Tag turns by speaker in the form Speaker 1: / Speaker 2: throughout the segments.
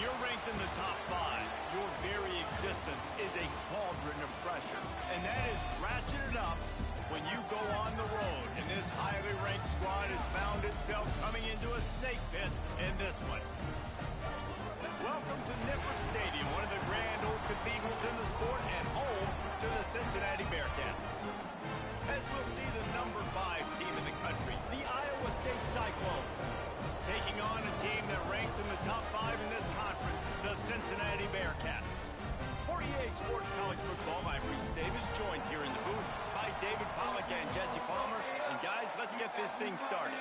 Speaker 1: you're ranked in the top 5, your very existence is a cauldron of pressure. And that is ratcheted up when you go on the road. And this highly ranked squad has found itself coming into a snake pit in this one. Welcome to Nippert Stadium, one of the grand old cathedrals in the sport and home to the Cincinnati Bearcats. As we'll see the number 5 team in the country, the Iowa State Cyclones, taking on a team that ranks in the top 5 in this conference, the Cincinnati Bearcats. For EA Sports College Football, I'm Reese Davis, joined here in the booth by David Pollack and Jesse Palmer. And guys, let's get this thing started.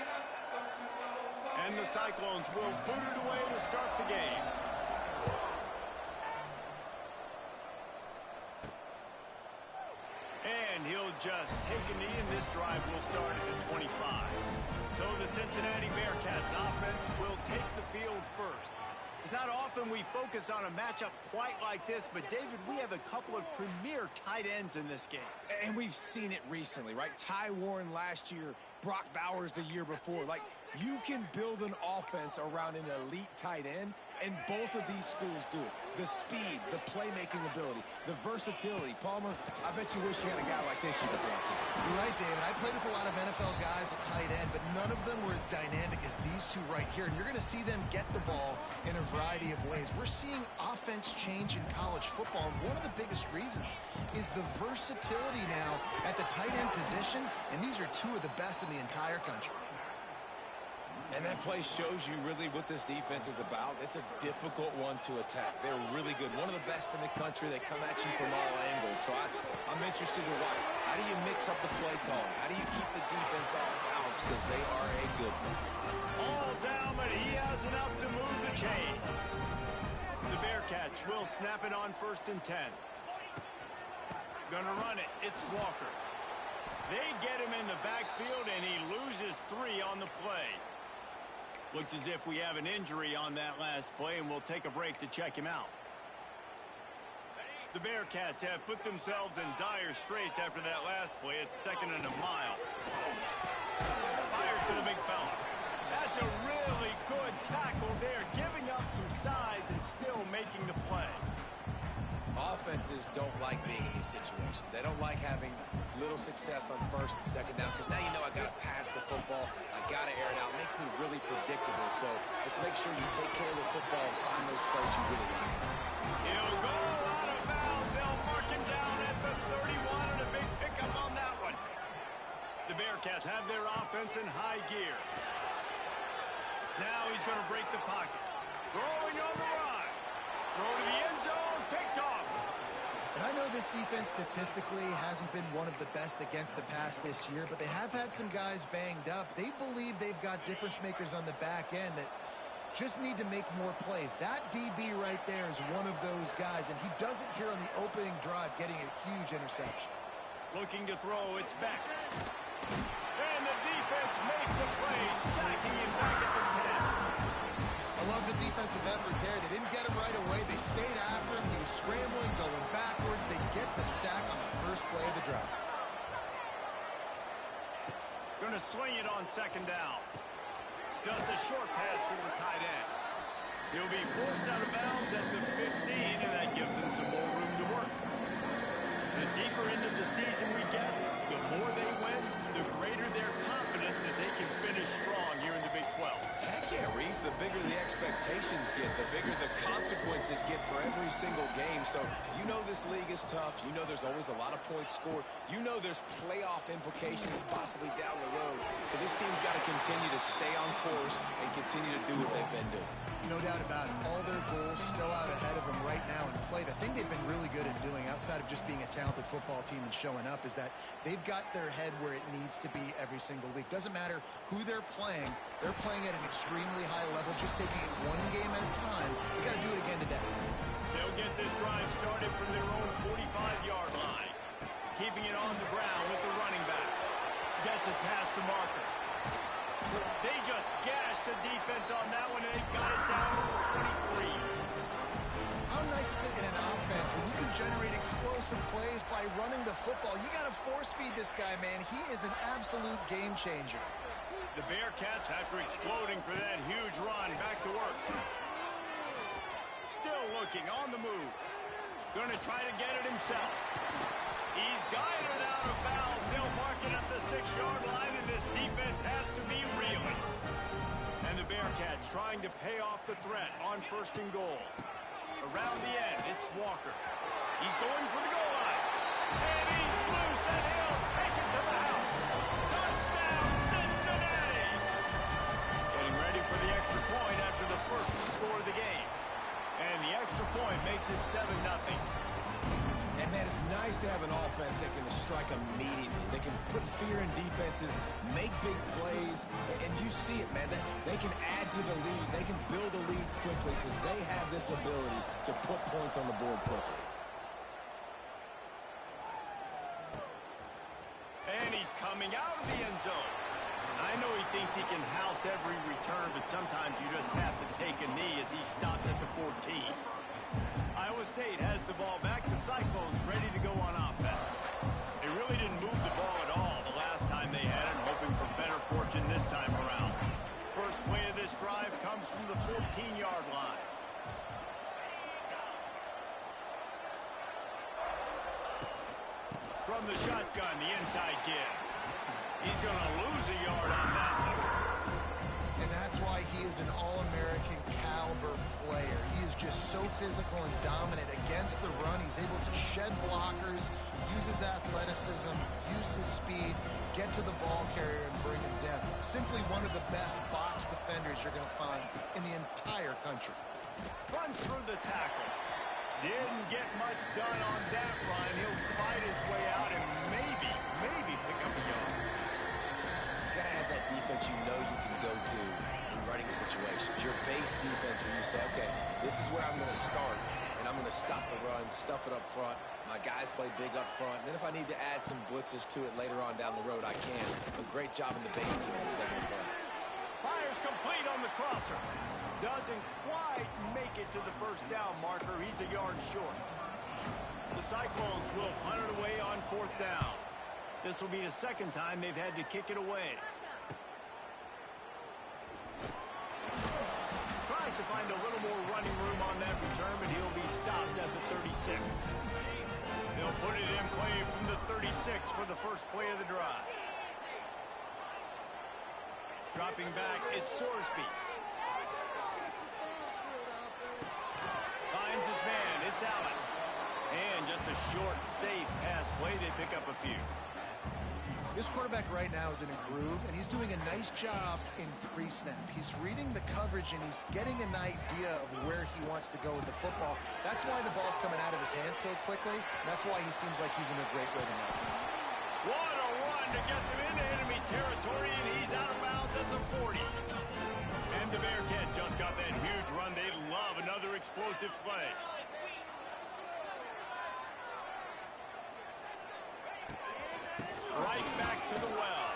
Speaker 1: And the Cyclones will boot it away to start the game. And he'll just take a knee, and this drive will start at the 25. So the Cincinnati Bearcats offense will take the field first. It's not often we focus on a matchup quite like this, but David, we have a couple of premier tight ends in this game.
Speaker 2: And we've seen it recently, right? Ty Warren last year, Brock Bowers the year before. Like, you can build an offense around an elite tight end, and both of these schools do it. The speed, the playmaking ability, the versatility. Palmer, I bet you wish you had a guy like this you could throw to.
Speaker 3: You're right, David. I played with a lot of NFL guys at tight end, but none of them were as dynamic as these two right here. And you're going to see them get the ball in a variety of ways. We're seeing offense change in college football, and one of the biggest reasons is the versatility now at the tight end position, and these are two of the best in the entire country.
Speaker 2: And that play shows you really what this defense is about. It's a difficult one to attack. They're really good. One of the best in the country. They come at you from all angles. So I'm interested to watch. How do you mix up the play calling? How do you keep the defense off balance? Because they are a good one.
Speaker 1: All down, but he has enough to move the chains. The Bearcats will snap it on 1st and 10. Gonna run it. It's Walker. They get him in the backfield, and he loses 3 on the play. Looks as if we have an injury on that last play, and we'll take a break to check him out. The Bearcats have put themselves in dire straits after that last play. It's 2nd and a mile. Fires to the big fella. That's a really good tackle there, giving up some size and still making the play.
Speaker 2: Offenses don't like being in these situations. They don't like having little success on 1st and 2nd down, because now you know I got to pass the football. I got to air it out. It makes me really predictable. So let's make sure you take care of the football and find those plays you really like.
Speaker 1: He'll go out of bounds. They'll mark him down at the 31, and a big pickup on that one. The Bearcats have their offense in high gear. Now he's going to break the pocket. Throwing on the run. Throw to the end zone. Picked off.
Speaker 3: And I know this defense statistically hasn't been one of the best against the pass this year, but they have had some guys banged up. They believe they've got difference makers on the back end that just need to make more plays. That DB right there is one of those guys, and he does it here on the opening drive, getting a huge interception.
Speaker 1: Looking to throw, it's Beck. And the defense makes a play, sacking him back at the 10.
Speaker 3: I love the defensive effort there. They didn't get him right away. They stayed after him. He was scrambling, going backwards. They get the sack on the first play of the drive.
Speaker 1: Going to swing it on 2nd down. Just a short pass to the tight end. He'll be forced out of bounds at the 15, and that gives him some more room to work. The deeper into the season we get, the more they win, the greater their confidence that they can finish strong here in the Big 12.
Speaker 2: Heck yeah, Reese. The bigger the expectations get, the bigger the consequences get for every single game. So you know this league is tough. You know there's always a lot of points scored. You know there's playoff implications possibly down the road. So this team's got to continue to stay on course and continue to do what they've been doing.
Speaker 3: No doubt about it. All their goals still out ahead of them right now in play. The thing they've been really good at doing, outside of just being a talented football team and showing up, is that they've got their head where it needs to be every single week. Doesn't matter who they're playing at an extremely high level, just taking it one game at a time. We got to do it again today.
Speaker 1: They'll get this drive started from their own 45-yard line. Keeping it on the ground with the running back. Gets it past the marker. They just gashed the defense on that one, and they got it down to the 23.
Speaker 3: How nice is it in an offense when you can generate explosive plays by running the football? You got to force feed this guy, man. He is an absolute game changer.
Speaker 1: The Bearcats, after exploding for that huge run, back to work. breaking on the move. Going to try to get it himself. He's guided out of bounds. They'll mark it at the 6-yard line, and this defense has to be reeling. And the Bearcats trying to pay off the threat on 1st and goal. Around the end, it's Walker. He's going for the goal line. And he's loose, and he'll take it to the house. Touchdown, Cincinnati! Getting ready for the extra point after the first score of the game. And the extra point makes it 7-0.
Speaker 2: And, man, it's nice to have an offense that can strike immediately. They can put fear in defenses, make big plays, and you see it, man. They can add to the lead. They can build a lead quickly because they have this ability to put points on the board quickly.
Speaker 1: And he's coming out of the end zone. I know he thinks he can house every return, but sometimes you just have to take a knee as he stopped at the 14. Iowa State has the ball back. The Cyclones ready to go on offense. They really didn't move the ball at all the last time they had it, hoping for better fortune this time around. First play of this drive comes from the 14-yard line. From the shotgun, the inside give. He's going to lose a yard on that one.
Speaker 3: And that's why he is an All-American caliber player. He is just so physical and dominant against the run. He's able to shed blockers, use his athleticism, use his speed, get to the ball carrier and bring him down. Simply one of the best box defenders you're going to find in the entire country.
Speaker 1: Runs through the tackle. Didn't get much done on that run. He'll fight his way out and maybe pick up a yard.
Speaker 2: You got to have that defense you know you can go to in running situations. Your base defense where you say, okay, this is where I'm going to start, and I'm going to stop the run, stuff it up front. My guys play big up front. And then if I need to add some blitzes to it later on down the road, I can. A great job in the base defense making it play.
Speaker 1: Fires complete on the crosser. Doesn't quite make it to the first down marker. He's a yard short. The Cyclones will punt it away on 4th down. This will be the second time they've had to kick it away. Tries to find a little more running room on that return, but he'll be stopped at the 36. They'll put it in play from the 36 for the first play of the drive. Dropping back, it's Sorsby. Finds his man, it's Allen. And just a short, safe pass play, they pick up a few.
Speaker 3: This quarterback right now is in a groove, and he's doing a nice job in pre-snap. He's reading the coverage, and he's getting an idea of where he wants to go with the football. That's why the ball's coming out of his hands so quickly. That's why he seems like he's in a great rhythm now.
Speaker 1: What a run to get them into enemy territory, and he's out of bounds at the 40. And the Bearcats just got that huge run. They love another explosive play. Right back to the well.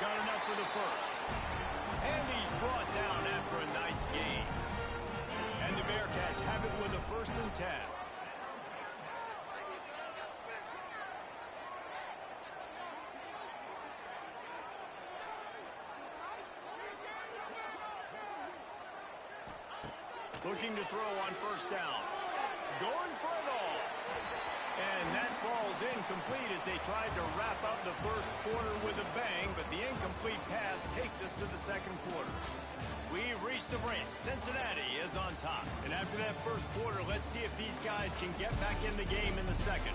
Speaker 1: Got enough for the first. And he's brought down after a nice gain. And the Bearcats have it with a 1st and 10. Looking to throw on 1st down. Going for it all. And that falls incomplete as they tried to wrap up the first quarter with a bang, but the incomplete pass takes us to the second quarter. We've reached the break. Cincinnati is on top. And after that first quarter, let's see if these guys can get back in the game in the second.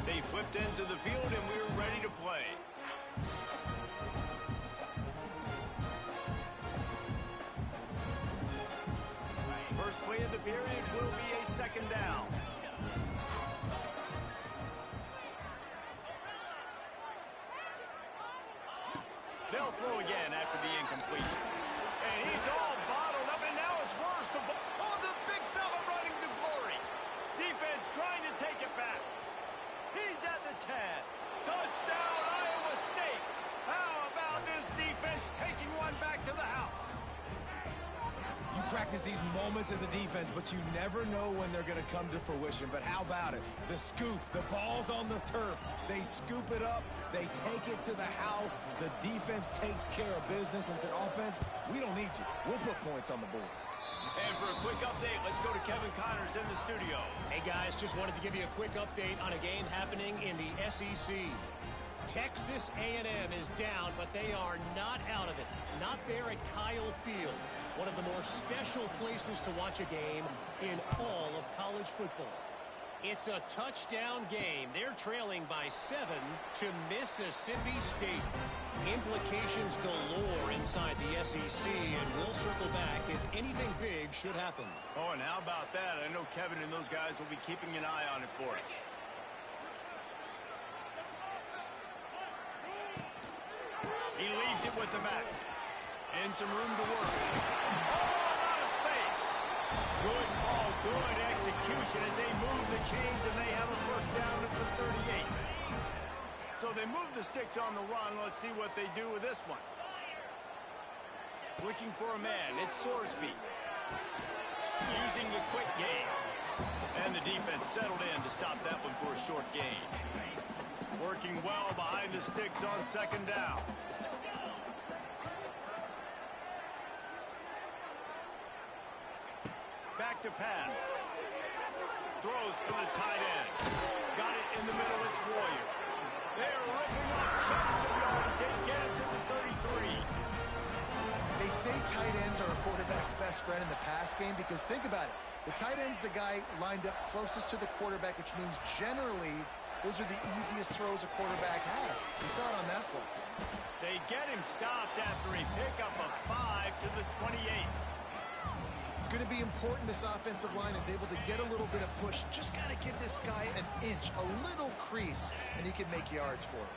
Speaker 1: They flipped into the field, and we're ready to play. First play of the period will be a 2nd down. They'll throw again after the incompletion. And he's all bottled up, and now it's worse. Oh, the big fella running to glory. Defense trying to take it back. He's at the 10. Touchdown, Iowa State. How about this defense taking one back to the house?
Speaker 2: You practice these moments as a defense, but you never know when they're going to come to fruition. But how about it? The scoop, the ball's on the turf. They scoop it up. They take it to the house. The defense takes care of business and said, offense, we don't need you. We'll put points on the board.
Speaker 1: And for a quick update, let's go to Kevin Connors in the studio.
Speaker 4: Hey, guys, just wanted to give you a quick update on a game happening in the SEC. Texas A&M is down, but they are not out of it. Not there at Kyle Field, one of the more special places to watch a game in all of college football. It's a touchdown game. They're trailing by 7 to Mississippi State. Implications galore inside the SEC, and we'll circle back if anything big should happen.
Speaker 1: Oh, and how about that? I know Kevin and those guys will be keeping an eye on it for us. He leaves it with the back. And some room to work. Oh, a lot of space. Good ball, good execution as they move the chains, and they have a first down at the 38. So they move the sticks on the run. Let's see what they do with this one. Looking for a man. It's Sorsby. Using the quick game. And the defense settled in to stop that one for a short gain. Working well behind the sticks on second down. Back to pass. Throws for the tight end. Got it in the middle. It's Warrior. They're ripping off chunks of yards. They get it to the 33.
Speaker 3: They say tight ends are a quarterback's best friend in the pass game because think about it. The tight end's the guy lined up closest to the quarterback, which means generally those are the easiest throws a quarterback has. You saw it on that play.
Speaker 1: They get him stopped after a pickup of 5 to the 28.
Speaker 3: It's going to be important this offensive line is able to get a little bit of push. Just got to give this guy an inch, a little crease, and he can make yards for it.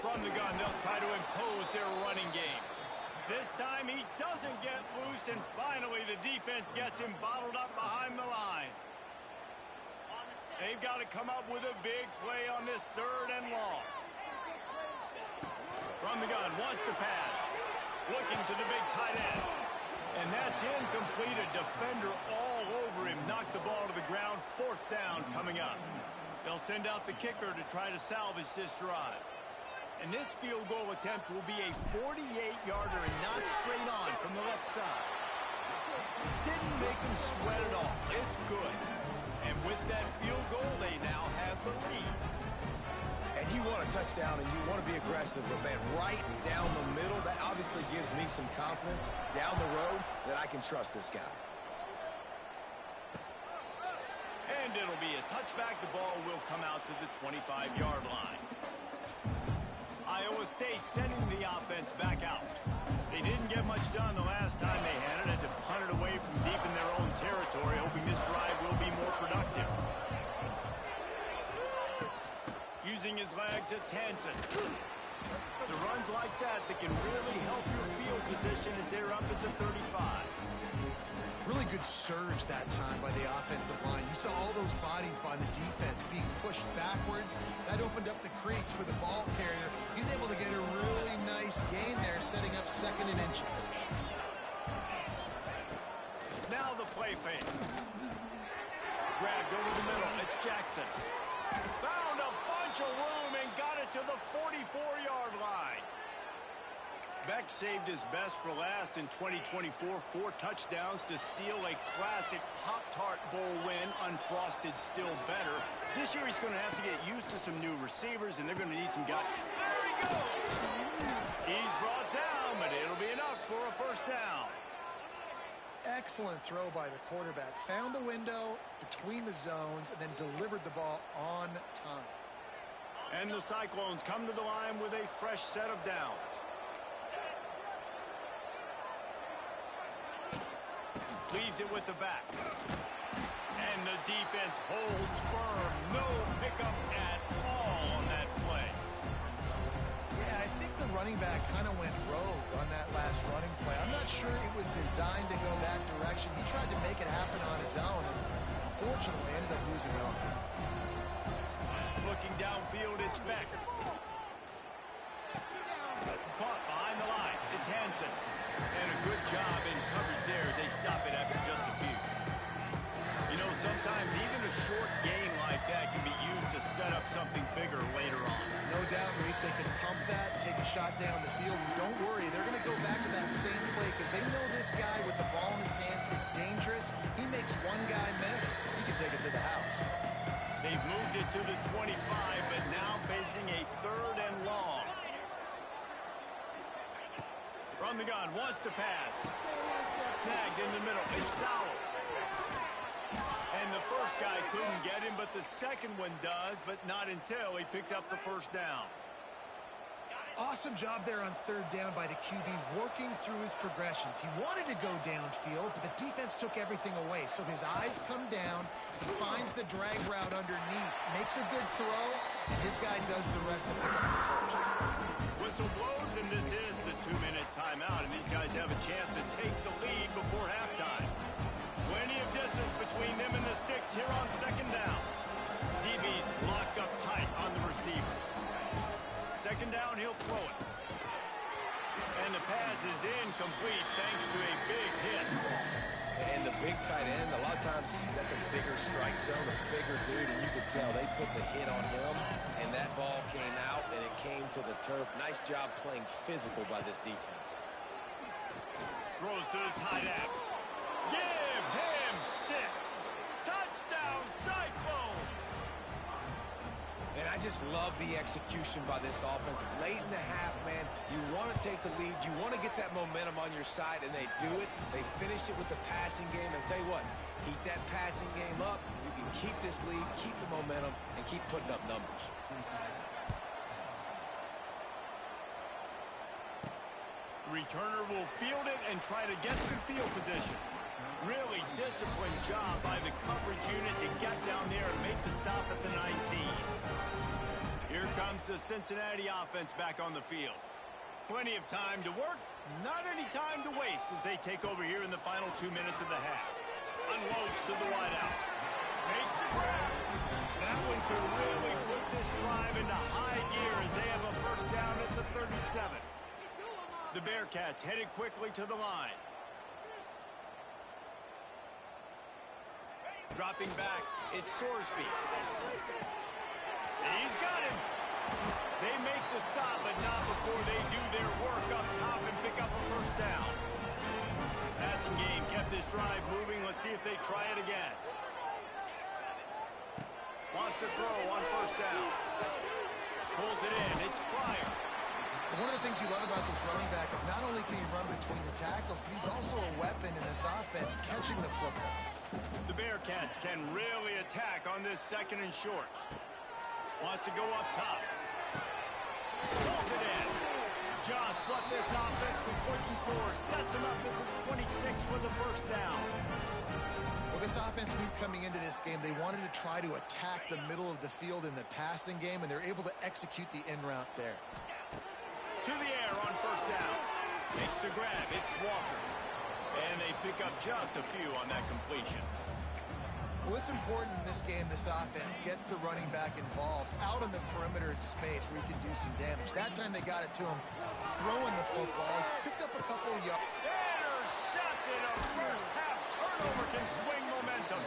Speaker 1: From the gun, they'll try to impose their running game. This time he doesn't get loose, and finally the defense gets him bottled up behind the line. They've got to come up with a big play on this 3rd and long. From the gun, wants to pass. Looking to the big tight end. And that's incomplete. A defender all over him. Knocked the ball to the ground. 4th down coming up. They'll send out the kicker to try to salvage this drive. And this field goal attempt will be a 48-yarder and not straight on from the left side. Didn't make them sweat at all. It's good. And with that field goal, they now have the lead.
Speaker 2: And you want a touchdown and you want to be aggressive, but man, right down the middle, that obviously gives me some confidence down the road that I can trust this guy.
Speaker 1: And it'll be a touchback. The ball will come out to the 25-yard line. Iowa State sending the offense back out. They didn't get much done the last time they had it. Had to punt it away from deep in their own territory, hoping this drive will be more productive. Using his legs, it's Hansen. It's runs like that can really help your field position as they're up at the 35.
Speaker 3: Really good surge that time by the offensive line. You saw all those bodies by the defense being pushed backwards. That opened up the crease for the ball carrier. He's able to get a really nice gain there, setting up 2nd and inches.
Speaker 1: Now the play fake. Grabbed over the middle. It's Jackson. Found a bunch of room and got it to the 44-yard line. Beck saved his best for last in 2024. 4 touchdowns to seal a classic Pop-Tart Bowl win. Unfrosted, still better. This year he's going to have to get used to some new receivers, and they're going to need some guys. There he goes! He's brought down, but it'll be enough for a first down.
Speaker 3: Excellent throw by the quarterback. Found the window between the zones and then delivered the ball on time.
Speaker 1: And the Cyclones come to the line with a fresh set of downs. Leaves it with the back. And the defense holds firm. No pickup at all on that play.
Speaker 3: Yeah, I think the running back kind of went rogue on that last running play. I'm not sure it was designed to go that direction. He tried to make it happen on his own, and unfortunately ended up losing yards.
Speaker 1: Looking downfield, it's Beck. Caught behind the line. It's Hansen. And a good job in coverage there as they stop it after just a few. You know, sometimes even a short gain like that can be used to set up something bigger later on.
Speaker 3: No doubt, Reese, they can pump that and take a shot down the field. And don't worry, they're going to go back to that same play because they know this guy with the ball in his hands is dangerous. He makes one guy miss, he can take it to the house.
Speaker 1: They've moved it to the 25, but now facing a 3rd and long. From the gun, wants to pass. Snagged in the middle. It's Sauer. And the first guy couldn't get him, but the second one does, but not until he picks up the first down.
Speaker 3: Awesome job there on 3rd down by the QB, working through his progressions. He wanted to go downfield, but the defense took everything away. So his eyes come down, he finds the drag route underneath, makes a good throw, and his guy does the rest to pick up the first.
Speaker 1: Whistle blows, and this is the 2-minute timeout, and these guys have a chance to take the lead before halftime. Plenty of distance between them and the sticks here on 2nd down. DB's locked up tight on the receivers. 2nd down, he'll throw it. And the pass is incomplete thanks to a big hit.
Speaker 2: And the big tight end, a lot of times that's a bigger strike zone, a bigger dude, and you could tell they put the hit on him, and that ball came out, and it came to the turf. Nice job playing physical by this defense.
Speaker 1: Throws to the tight end. Give him 6. Touchdown, Cyclones!
Speaker 2: And I just love the execution by this offense. Late in the half, man, you want to take the lead. You want to get that momentum on your side, and they do it. They finish it with the passing game. And I'll tell you what, keep that passing game up. You can keep this lead, keep the momentum, and keep putting up numbers.
Speaker 1: Returner will field it and try to get some field position. Really disciplined job by the coverage unit to get down there and make the stop at the 19. Here comes the Cincinnati offense back on the field. Plenty of time to work, not any time to waste as they take over here in the final 2 minutes of the half. Unloads to the wideout. Makes the grab. That one could really put this drive into high gear as they have a first down at the 37. The Bearcats headed quickly to the line. Dropping back, it's Sorsby. He's got him. They make the stop, but not before they do their work up top and pick up a first down. Passing game kept this drive moving. Let's see if they try it again. Wants to throw on first down. Pulls it in. It's Pryor.
Speaker 3: One of the things you love about this running back is not only can he run between the tackles, but he's also a weapon in this offense, catching the football.
Speaker 1: The Bearcats can really attack on this 2nd and short. Wants to go up top. Pulls it in. Just what this offense was looking for. Sets him up at the 26 for the first down.
Speaker 3: Well, this offense knew coming into this game they wanted to try to attack the middle of the field in the passing game, and they're able to execute the in route there.
Speaker 1: To the air on first down. Makes the grab. It's Walker. And they pick up just a few on that completion.
Speaker 3: Well, it's important in this game this offense gets the running back involved out on the perimeter in space where he can do some damage. That time they got it to him throwing the football. Picked up a couple of yards.
Speaker 1: Intercepted. A first half turnover can swing momentum.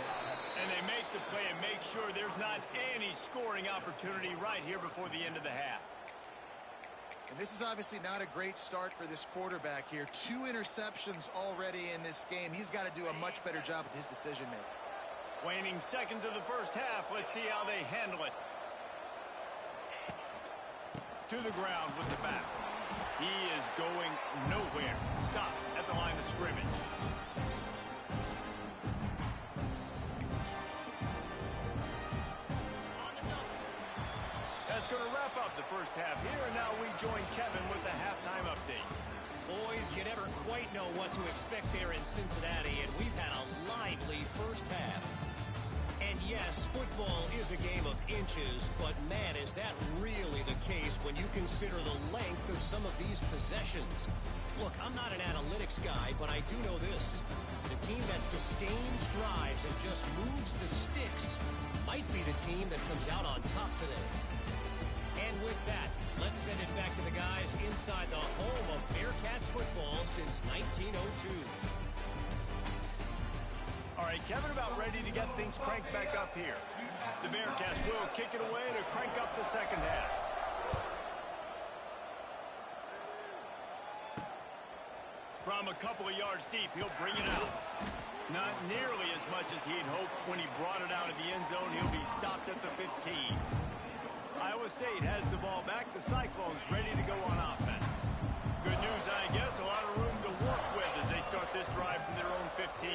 Speaker 1: And they make the play and make sure there's not any scoring opportunity right here before the end of the half.
Speaker 3: And this is obviously not a great start for this quarterback here. 2 interceptions already in this game. He's got to do a much better job with his decision-making.
Speaker 1: Waning seconds of the first half. Let's see how they handle it. To the ground with the back. He is going nowhere. Stop at the line of scrimmage. That's going to wrap up the first half here, and now we join Kevin with the halftime update.
Speaker 4: Boys, you never quite know what to expect there in Cincinnati, and we've had a lively first half. And yes, football is a game of inches, but man, is that really the case when you consider the length of some of these possessions. Look, I'm not an analytics guy, but I do know this. The team that sustains drives and just moves the sticks might be the team that comes out on top today. And with that, let's send it back to the guys inside the home of Bearcats football since 1902.
Speaker 1: All right, Kevin about ready to get things cranked back up here. The Bearcats will kick it away to crank up the second half. From a couple of yards deep, he'll bring it out. Not nearly as much as he'd hoped when he brought it out of the end zone. He'll be stopped at the 15. Iowa State has the ball back. The Cyclones ready to go on offense. Good news, I guess. A lot of room to work with as they start this drive from their own 15.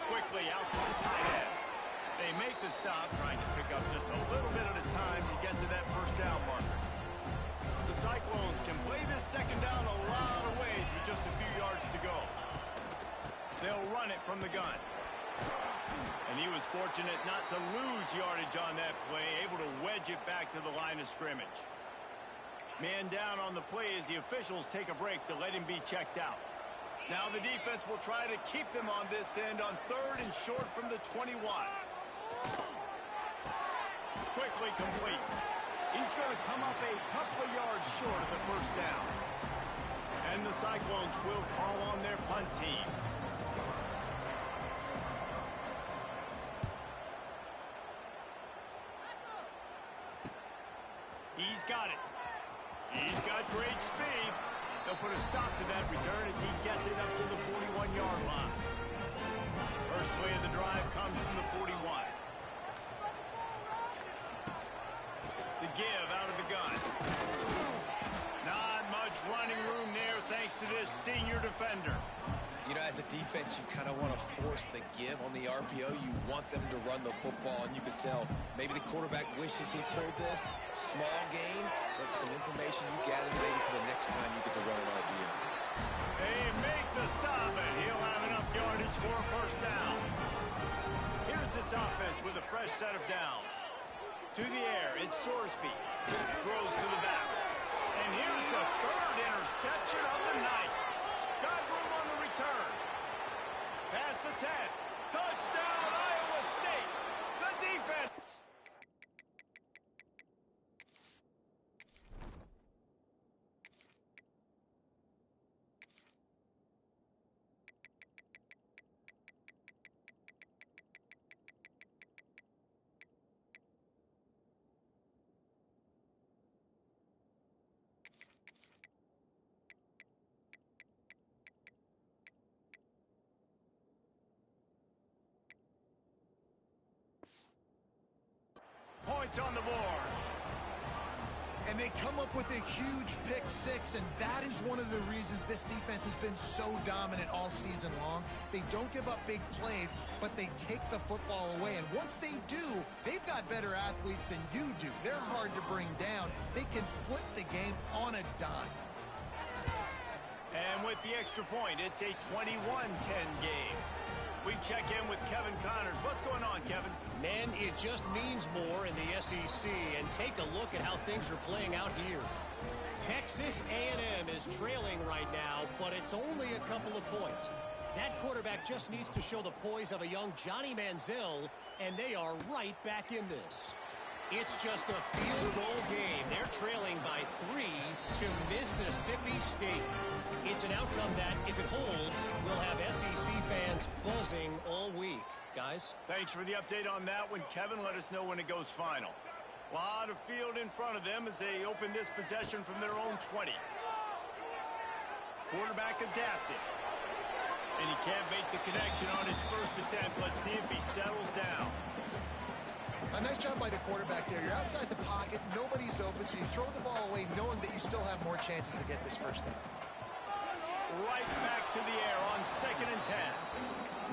Speaker 1: Quickly out to the tight end. They make the stop, trying to pick up just a little bit at a time to get to that first down marker. The Cyclones can play this second down a lot of ways with just a few yards to go. They'll run it from the gun. And he was fortunate not to lose yardage on that play, able to wedge it back to the line of scrimmage. Man down on the play as the officials take a break to let him be checked out. Now the defense will try to keep them on this end on 3rd and short from the 21. Quickly complete. He's going to come up a couple of yards short of the first down. And the Cyclones will call on their punt team. He's got it. He's got great speed. They'll put a stop to that return as he gets it up to the 41-yard line. First play of the drive comes from the 41. The give out of the gun. Not much running room there thanks to this senior defender.
Speaker 2: You know, as a defense, you kind of want to force the give on the RPO. You want them to run the football, and you can tell maybe the quarterback wishes he pulled this. Small gain, but some information you gather maybe for the next time you get to run an RPO.
Speaker 1: They make the stop, and he'll have enough yardage for a first down. Here's this offense with a fresh set of downs. To the air, it's Sorsby. Throws to the back. And here's the 3rd interception of the night. Got room on the return. Past the 10. Touchdown, Iowa State. The defense. Points on the board.
Speaker 3: And they come up with a huge pick 6, and that is one of the reasons this defense has been so dominant all season long. They don't give up big plays, but they take the football away. And once they do, they've got better athletes than you do. They're hard to bring down. They can flip the game on a dime.
Speaker 1: And with the extra point, it's a 21-10 game. We check in with Kevin Connors. What's going on, Kevin?
Speaker 4: Man, it just means more in the SEC, and take a look at how things are playing out here. Texas A&M is trailing right now, but it's only a couple of points. That quarterback just needs to show the poise of a young Johnny Manziel, and they are right back in this. It's just a field goal game. They're trailing by 3 to Mississippi State. It's an outcome that, if it holds, will have SEC fans buzzing all week. Guys?
Speaker 1: Thanks for the update on that one, Kevin. Let us know when it goes final. A lot of field in front of them as they open this possession from their own 20. Quarterback adapted. And he can't make the connection on his first attempt. Let's see if he settles down.
Speaker 3: A nice job by the quarterback there. You're outside the pocket, nobody's open, so you throw the ball away knowing that you still have more chances to get this first down.
Speaker 1: Right back to the air on 2nd and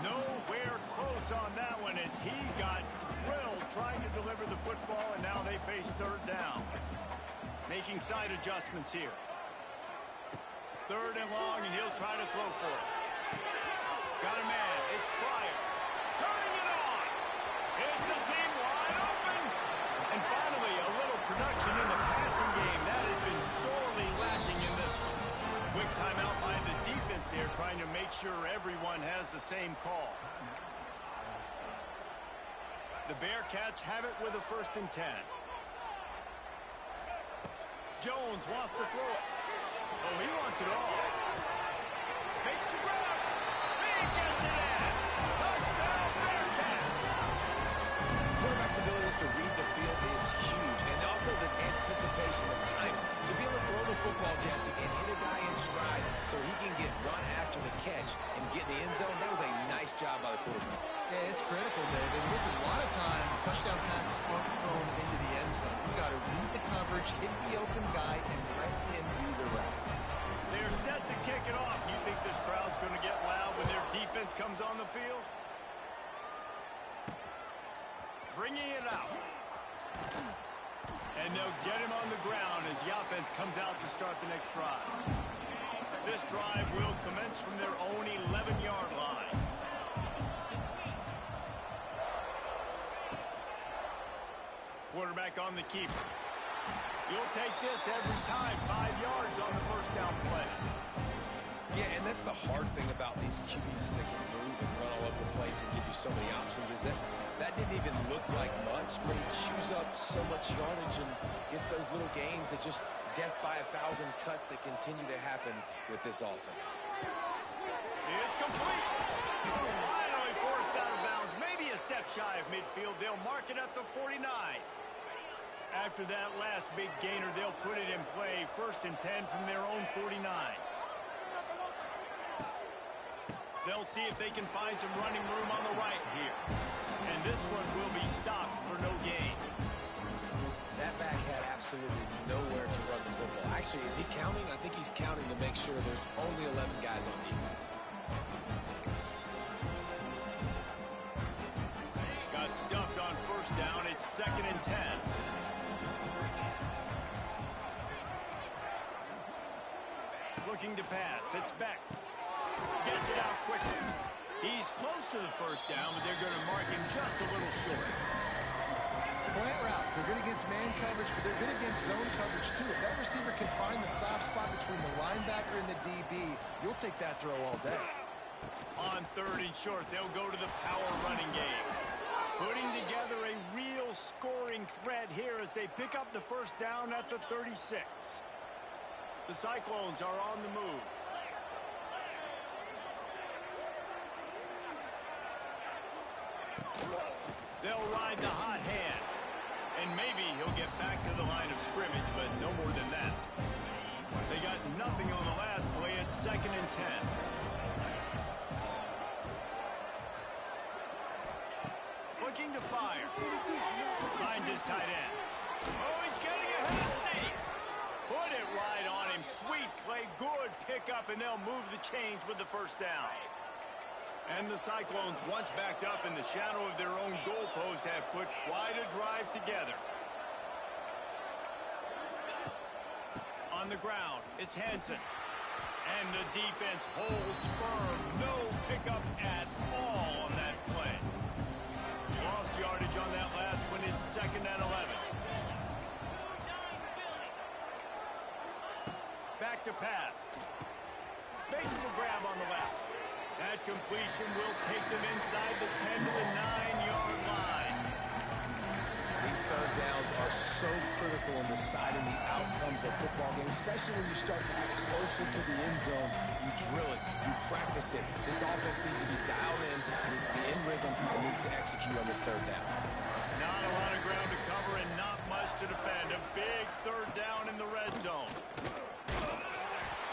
Speaker 1: 10. Nowhere close on that one as he got drilled trying to deliver the football, and now they face 3rd down. Making side adjustments here. 3rd and long, and he'll try to throw for it. Got a man. It's Pryor. Turning it on. It's a seam wide open. And finally, a little production in the passing game. That has been sorely lacking in this one. Quick timeout by the defense there, trying to make sure everyone has the same call. The Bearcats have it with a 1st and 10. Jones wants to throw it. Oh, he wants it all. Makes the grab. He gets it in. Touchdown, Bearcats.
Speaker 2: Quarterback's abilities to read the field is huge, and also the anticipation, the time to be able to throw the football, Jesse, and hit a guy in stride so he can get run after the catch and get in the end zone. That was a nice job by the quarterback.
Speaker 3: Yeah, it's critical, David. Listen, a lot of times touchdown passes aren't thrown into the end zone. You've got to read the coverage, hit the open guy, and let him do the rest.
Speaker 1: They're set to kick it off. You think this crowd's going to get loud when their defense comes on the field? Bringing it out. And they'll get him on the ground as the offense comes out to start the next drive. This drive will commence from their own 11-yard line. Quarterback on the keeper. You'll take this every time. 5 yards on the first down play.
Speaker 2: Yeah, and that's the hard thing about these QBs that can move and run all over the place and give you so many options is that that didn't even look like much, but he chews up so much yardage and gets those little gains that just death by 1,000 cuts that continue to happen with this offense.
Speaker 1: It's complete. Finally forced out of bounds. Maybe a step shy of midfield. They'll mark it at the 49. After that last big gainer, they'll put it in play. 1st and 10 from their own 49. They'll see if they can find some running room on the right here. And this one will be stopped for no gain.
Speaker 2: That back had absolutely nowhere to run the football. Actually, is he counting? I think he's counting to make sure there's only 11 guys on defense.
Speaker 1: Got stuffed on 1st down. It's 2nd and 10. Looking to pass. It's Beck. Gets it out quickly. He's close to the 1st down, but they're going to mark him just a little short.
Speaker 3: Slant routes, they're good against man coverage, but they're good against zone coverage too. If that receiver can find the soft spot between the linebacker and the DB, you'll take that throw all day.
Speaker 1: On 3rd and short, they'll go to the power running game. Putting together a real scoring threat here as they pick up the 1st down at the 36. The Cyclones are on the move. They'll ride the hot hand. And maybe he'll get back to the line of scrimmage, but no more than that. They got nothing on the last play. It's 2nd and 10. Looking to fire. Finds his tight end. Oh, he's getting ahead of Steve. Put it right on him. Sweet play. Good pickup, and they'll move the chains with the 1st down. And the Cyclones, once backed up in the shadow of their own goalpost, have put quite a drive together. On the ground, it's Hansen. And the defense holds firm. No pickup at all on that play. Lost yardage on that last one. It's 2nd and 11. Back to pass. Makes the grab on the left. That completion will take them inside the 10 to the 9-yard line.
Speaker 2: These 3rd downs are so critical in deciding the outcomes of football games, especially when you start to get closer to the end zone. You drill it, you practice it. This offense needs to be dialed in, it needs to be in rhythm, and needs to execute on this 3rd down.
Speaker 1: Not a lot of ground to cover and not much to defend. A big 3rd down in the red zone.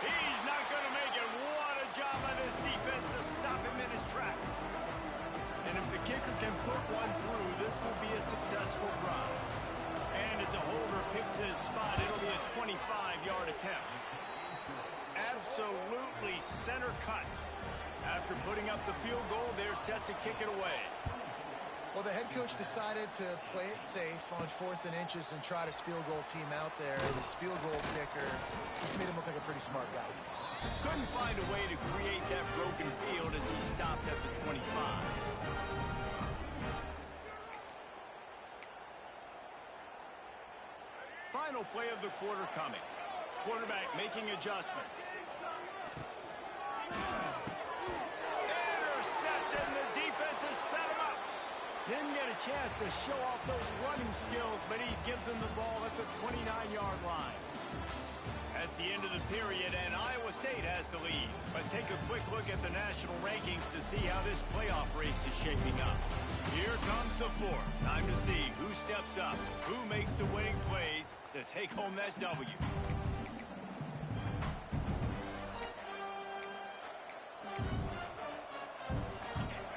Speaker 1: He's not going to make it. What a job by this defense to stop him in his tracks. And if the kicker can put one through, this will be a successful drive. And as a holder picks his spot, it'll be a 25-yard attempt. Absolutely center cut. After putting up the field goal, they're set to kick it away.
Speaker 3: Well, the head coach decided to play it safe on 4th and inches and trot his field goal team out there. His field goal kicker just made him look like a pretty smart guy.
Speaker 1: Couldn't find a way to create that broken field as he stopped at the 25. Final play of the quarter coming. Quarterback making adjustments. Intercepted, and the defense has set him up. Didn't get a chance to show off those running skills, but he gives them the ball at the 29-yard line. That's the end of the period, and Iowa State has the lead. Let's take a quick look at the national rankings to see how this playoff race is shaping up. Here comes the fourth. Time to see who steps up, who makes the winning plays to take home that W.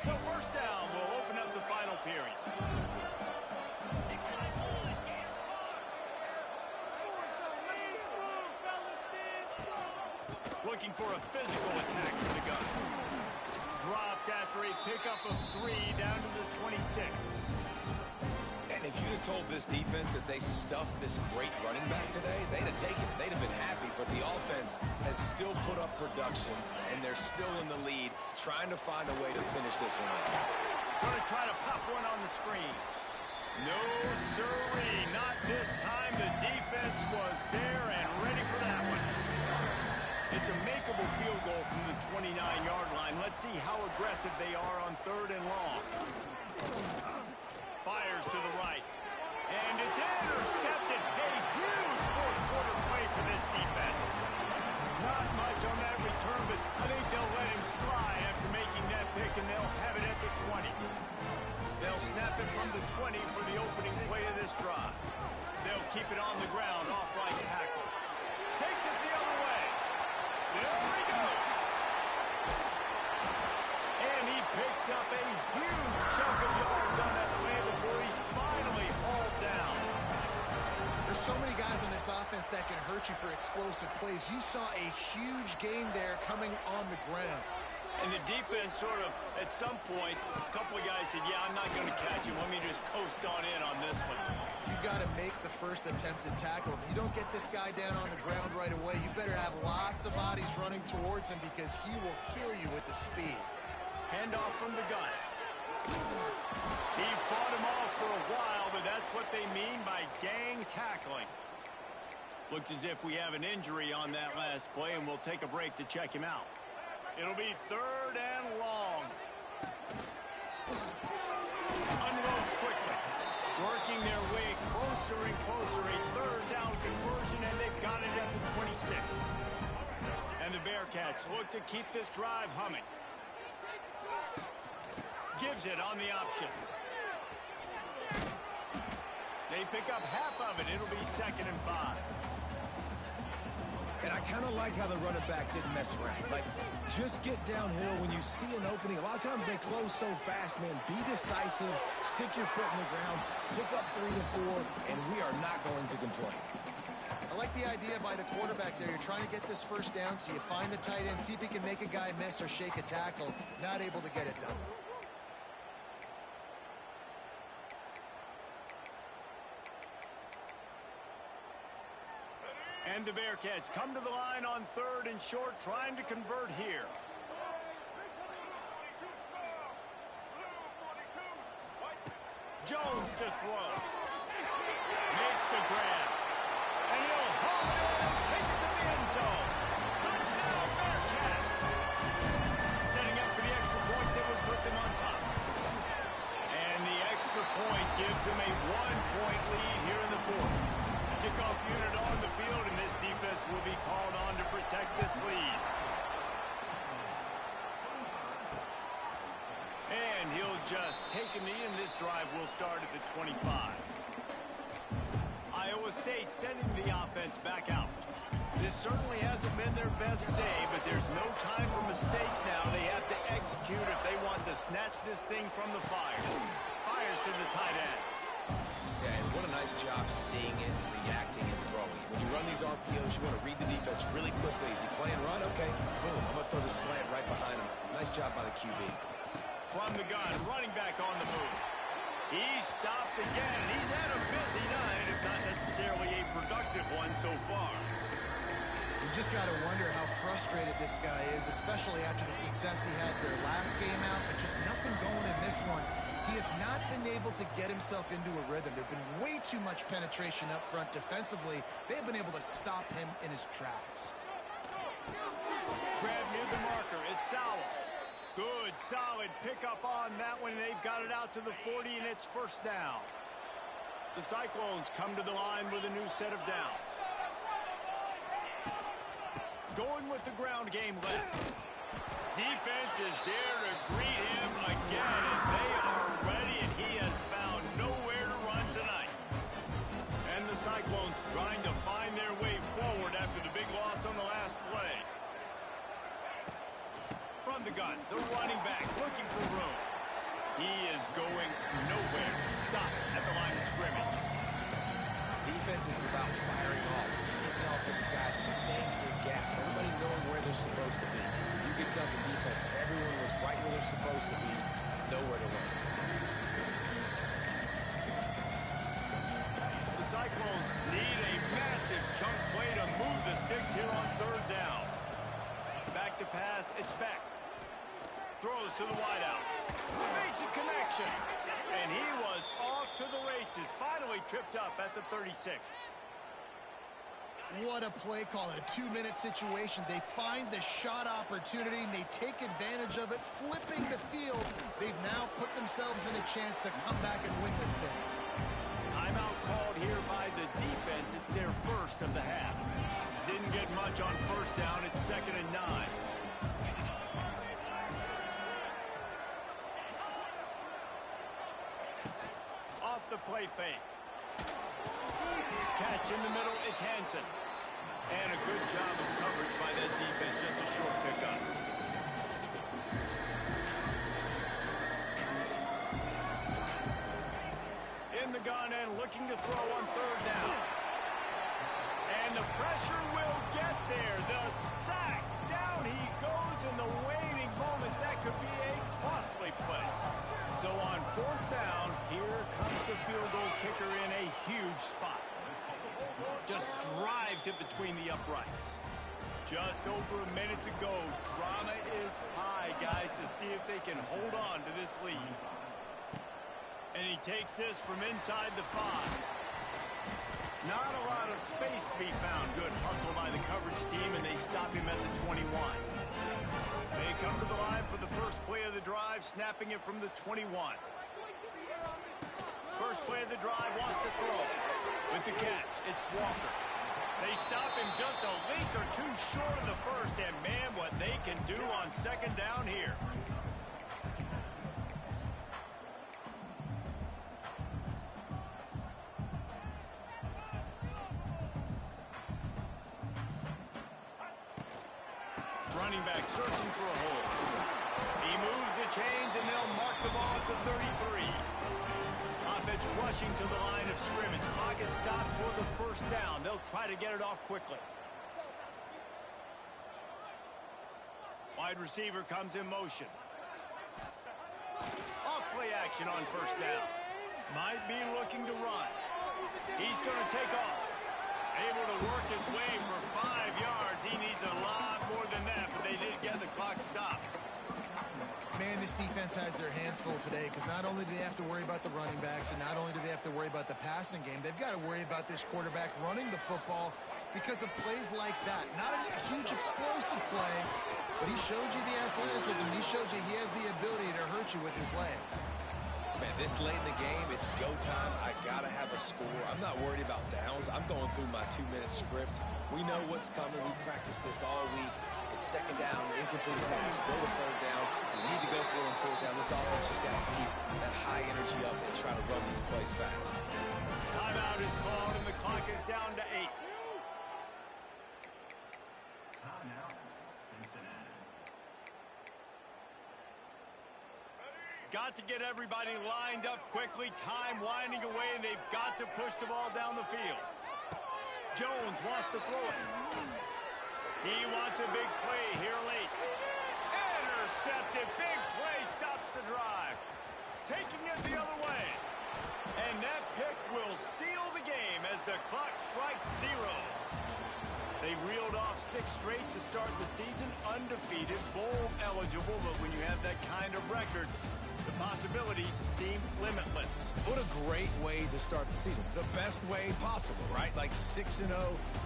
Speaker 1: So first down will open up the final period. Looking for a physical attack from the gun. Dropped after a pickup of 3 down to the 26.
Speaker 2: And if you'd have told this defense that they stuffed this great running back today, they'd have taken it. They'd have been happy, but the offense has still put up production, and they're still in the lead, trying to find a way to finish this one off.
Speaker 1: Going to try to pop one on the screen. No, sirree, not this time. The defense was there and ready for that one. It's a makeable field goal from the 29-yard line. Let's see how aggressive they are on 3rd and long. Fires to the right. And it's intercepted. A huge fourth-quarter play for this defense. Not much on that return, but I think they'll let him slide after making that pick, and they'll have it at the 20. They'll snap it from the 20 for the opening play of this drive. They'll keep it on the ground off right tackle. Takes it the other way. There he goes. And he picks up a huge chunk of yards on that play before he's finally hauled down.
Speaker 3: There's so many guys on this offense that can hurt you for explosive plays. You saw a huge gain there coming on the ground.
Speaker 1: And the defense sort of, at some point, a couple of guys said, yeah, I'm not going to catch him. Let me just coast on in on this one.
Speaker 3: You've got to make the first attempted tackle. If you don't get this guy down on the ground right away, you better have lots of bodies running towards him because he will kill you with the speed.
Speaker 1: Handoff from the gun. He fought him off for a while, but that's what they mean by gang tackling. Looks as if we have an injury on that last play, and we'll take a break to check him out. It'll be 3rd and long. Unloads quickly. Working their way closer and closer. A 3rd down conversion, and they've got it at the 26. And the Bearcats look to keep this drive humming. Gives it on the option. They pick up half of it. It'll be 2nd and 5.
Speaker 2: And I kind of like how the running back didn't mess around. Like, just get downhill when you see an opening. A lot of times they close so fast, man. Be decisive, stick your foot in the ground, pick up 3 to 4, and we are not going to complain.
Speaker 3: I like the idea by the quarterback there. You're trying to get this first down, so you find the tight end, see if he can make a guy miss or shake a tackle. Not able to get it done.
Speaker 1: And the Bearcats come to the line on 3rd and short, trying to convert here. Jones to throw. Makes the grab. And he'll haul it and take it to the end zone. Touchdown, Bearcats. Setting up for the extra point that would put them on top. And the extra point gives them a 1-point lead here in the 4th. Kickoff unit on the field, and this defense will be called on to protect this lead. And he'll just take a knee, and this drive will start at the 25. Iowa State sending the offense back out. This certainly hasn't been their best day, but there's no time for mistakes now. They have to execute if they want to snatch this thing from the fire. Fires to the tight end.
Speaker 2: Yeah, and what a nice job seeing it, reacting, and throwing. When you run these RPOs, you want to read the defense really quickly. Is he playing run? Okay, boom, I'm going to throw the slant right behind him. Nice job by the QB.
Speaker 1: From the gun, running back on the move. He's stopped again. He's had a busy night, if not necessarily a productive one so far.
Speaker 3: You just got to wonder how frustrated this guy is, especially after the success he had their last game out, but just nothing going in this one. He has not been able to get himself into a rhythm. There's been way too much penetration up front defensively. They've been able to stop him in his tracks.
Speaker 1: Grab near the marker. It's Sowell. Good, solid pickup on that one. They've got it out to the 40, and it's 1st down. The Cyclones come to the line with a new set of downs. going with the ground game left. Defense is there to greet him again, and they are ready, and he has found nowhere to run tonight. And the Cyclones trying to find their way forward after the big loss on the last play. From the gun, the running back looking for room. He is going nowhere. Stop at the line of scrimmage.
Speaker 2: Defense is about firing off, hitting the offensive guys and staying in your gaps. Everybody knowing where they're supposed to be. You can tell the defense, everyone was right where they're supposed to be, nowhere to run.
Speaker 1: The Cyclones need a massive chunk play to move the sticks here on third down. Back to pass, it's Beck. Throws to the wideout. Makes a connection. And he was off to the races. Finally tripped up at the 36.
Speaker 3: What a play call in a 2-minute situation. They find the shot opportunity, and they take advantage of it, flipping the field. They've now put themselves in a chance to come back and win this thing.
Speaker 1: Timeout called here by the defense. It's their first of the half. Didn't get much on first down. It's 2nd and 9. Off the play fake. Catch in the middle, it's Hansen. And a good job of coverage by that defense, just a short pickup. In the gun and looking to throw on third down. And the pressure will get there. The sack. Down he goes in the waning moments. That could be a costly play. So on fourth down, here comes the field goal kicker in a huge spot. Just drives it between the uprights. Just over a minute to go. Drama is high, guys, to see if they can hold on to this lead. And he takes this from inside the 5. Not a lot of space to be found. Good hustle by the coverage team, and they stop him at the 21. They come to the line for the first play of the drive, snapping it from the 21. First play of the drive, wants to throw. With the catch, it's Walker. They stop him just a link or two short of the first, and man, what they can do on second down here. Running back searching for a hole. He moves the chains, and they'll mark the ball at the 33. Offense rushing to the line of scrimmage. Clock is stopped for the first down. They'll try to get it off quickly. Wide receiver comes in motion. Off play action on first down. Might be looking to run. He's going to take off. Able to work his way for 5 yards. He needs a lot more than that, but they did get the clock stopped.
Speaker 3: Man, this defense has their hands full today, because not only do they have to worry about the running backs, and not only do they have to worry about the passing game, they've got to worry about this quarterback running the football because of plays like that. Not a huge explosive play, but he showed you the athleticism. He showed you he has the ability to hurt you with his legs.
Speaker 2: Man, this late in the game, it's go time. I got to have a score. I'm not worried about downs. I'm going through my 2-minute script. We know what's coming. We practiced this all week. It's second down, incomplete pass, go to third down. We need to go for it on third down. This offense just has to keep that high energy up and try to run these plays fast.
Speaker 1: Timeout is called, and the clock is down to 8.
Speaker 5: Timeout, Cincinnati.
Speaker 1: Got to get everybody lined up quickly. Time winding away, and they've got to push the ball down the field. Jones wants to throw it. He wants a big play here late. Intercepted. Big play stops the drive. Taking it the other way. And that pick will seal the game as the clock strikes 0. They reeled off 6 straight to start the season. Undefeated, bowl eligible, but when you have that kind of record, the possibilities seem limitless.
Speaker 2: What a great way to start the season. The best way possible, right? Like 6-0,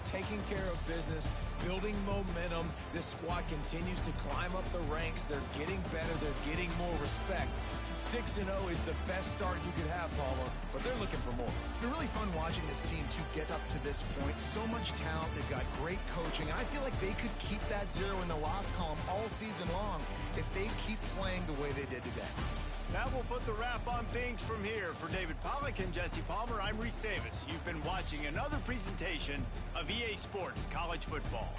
Speaker 2: taking care of business, building momentum. This squad continues to climb up the ranks. They're getting better. They're getting more respect. 6-0 is the best start you could have, Palmer, but they're looking for more.
Speaker 3: It's been really fun watching this team to get up to this point. So much talent. They've got great coaching. And I feel like they could keep that 0 in the loss column all season long if they keep playing the way they did today.
Speaker 1: That will put the wrap on things from here. For David Pollack and Jesse Palmer, I'm Reese Davis. You've been watching another presentation of EA Sports College Football.